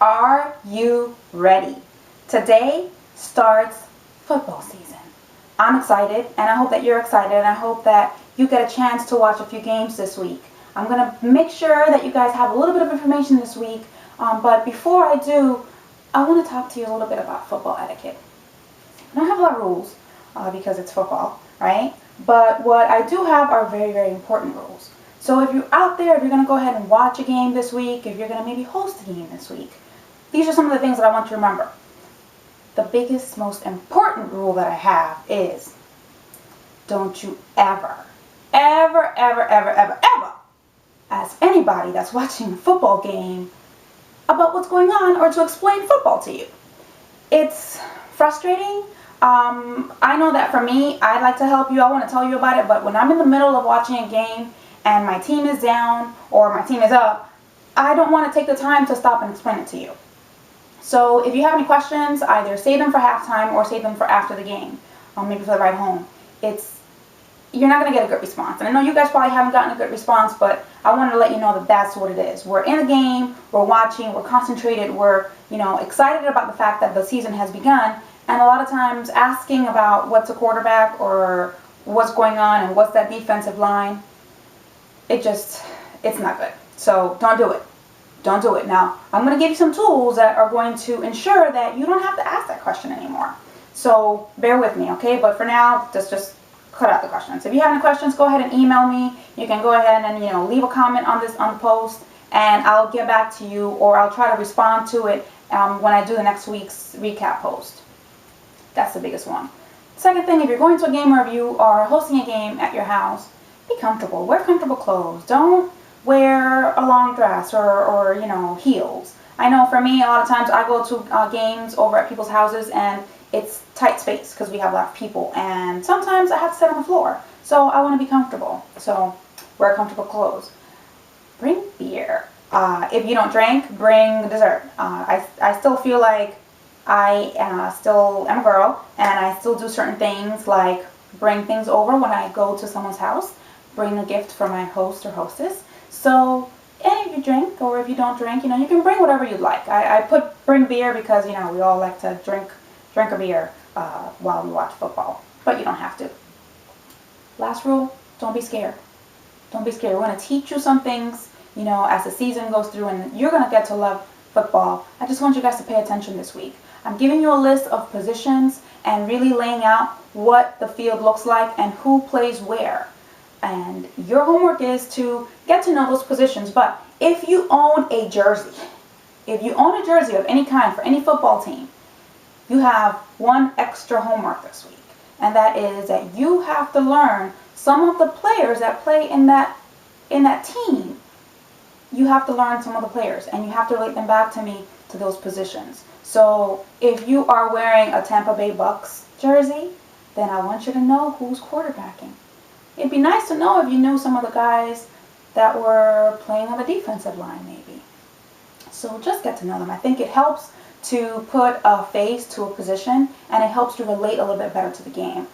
Are you ready? Today starts football season. I'm excited, and I hope that you're excited, and I hope that you get a chance to watch a few games this week. I'm going to make sure that you guys have a little bit of information this week, but before I do, I want to talk to you a little bit about football etiquette. I don't have a lot of rules because it's football, right? But what I do have are very, very important rules. So if you're out there, if you're going to go ahead and watch a game this week, if you're going to maybe host a game this week, these are some of the things that I want you to remember. The biggest, most important rule that I have is don't you ever ask anybody that's watching a football game about what's going on or to explain football to you. It's frustrating. I know that for me, I'd like to help you. I want to tell you about it, but when I'm in the middle of watching a game and my team is down or my team is up, I don't want to take the time to stop and explain it to you. So if you have any questions, either save them for halftime or save them for after the game, maybe for the ride home. You're not going to get a good response. And I know you guys probably haven't gotten a good response, but I wanted to let you know that that's what it is. We're in a game, we're watching, we're concentrated, we're excited about the fact that the season has begun. And a lot of times asking about what's a quarterback or what's going on and what's that defensive line, it's not good. So don't do it. Don't do it. Now, I'm going to give you some tools that are going to ensure that you don't have to ask that question anymore. So bear with me, okay? But for now, just cut out the questions. If you have any questions, go ahead and email me. You can go ahead and leave a comment on the post, and I'll get back to you, or I'll try to respond to it when I do the next week's recap post. That's the biggest one. Second thing, if you're going to a game or if you are hosting a game at your house, be comfortable. Wear comfortable clothes. Don't wear a long dress or heels. I know for me, a lot of times I go to games over at people's houses and it's tight space because we have a lot of people, and sometimes I have to sit on the floor. So I want to be comfortable. So wear comfortable clothes. Bring beer. If you don't drink, bring dessert. I still feel like I still am a girl, and I still do certain things like bring things over when I go to someone's house, bring a gift for my host or hostess. So, and if you drink or if you don't drink, you can bring whatever you'd like. I bring beer because, we all like to drink a beer while we watch football, but you don't have to. Last rule, don't be scared. Don't be scared. We're going to teach you some things, as the season goes through, and you're going to get to love football. I just want you guys to pay attention this week. I'm giving you a list of positions and really laying out what the field looks like and who plays where. And your homework is to get to know those positions. But if you own a jersey, of any kind for any football team, you have one extra homework this week. And that is that you have to learn some of the players that play in that team. You have to learn some of the players, and you have to relate them back to me to those positions. So if you are wearing a Tampa Bay Bucks jersey, then I want you to know who's quarterbacking. It'd be nice to know if you knew some of the guys that were playing on the defensive line maybe. So just get to know them. I think it helps to put a face to a position, and it helps to relate a little bit better to the game.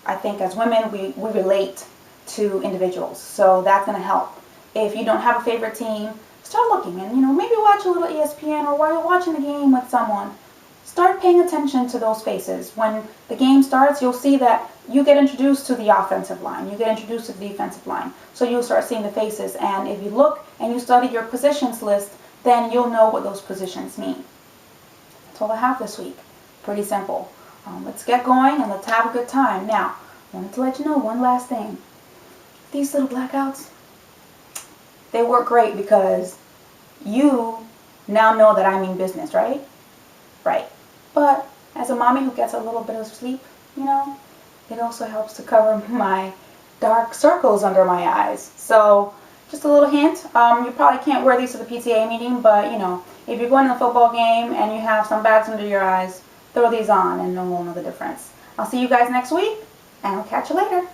I think as women, we relate to individuals, so that's going to help. If you don't have a favorite team, start looking and, maybe watch a little ESPN, or while you're watching the game with someone, start paying attention to those faces. When the game starts, you'll see that you get introduced to the offensive line. You get introduced to the defensive line. So you'll start seeing the faces. And if you look and you study your positions list, then you'll know what those positions mean. That's all I have this week. Pretty simple. Let's get going and let's have a good time. Now, I wanted to let you know one last thing. These little blackouts, they work great because you now know that I mean business, right? Right. But as a mommy who gets a little bit of sleep, it also helps to cover my dark circles under my eyes. So just a little hint, you probably can't wear these to the PTA meeting, but if you're going to a football game and you have some bags under your eyes, throw these on and no one will know the difference. I'll see you guys next week, and I'll catch you later.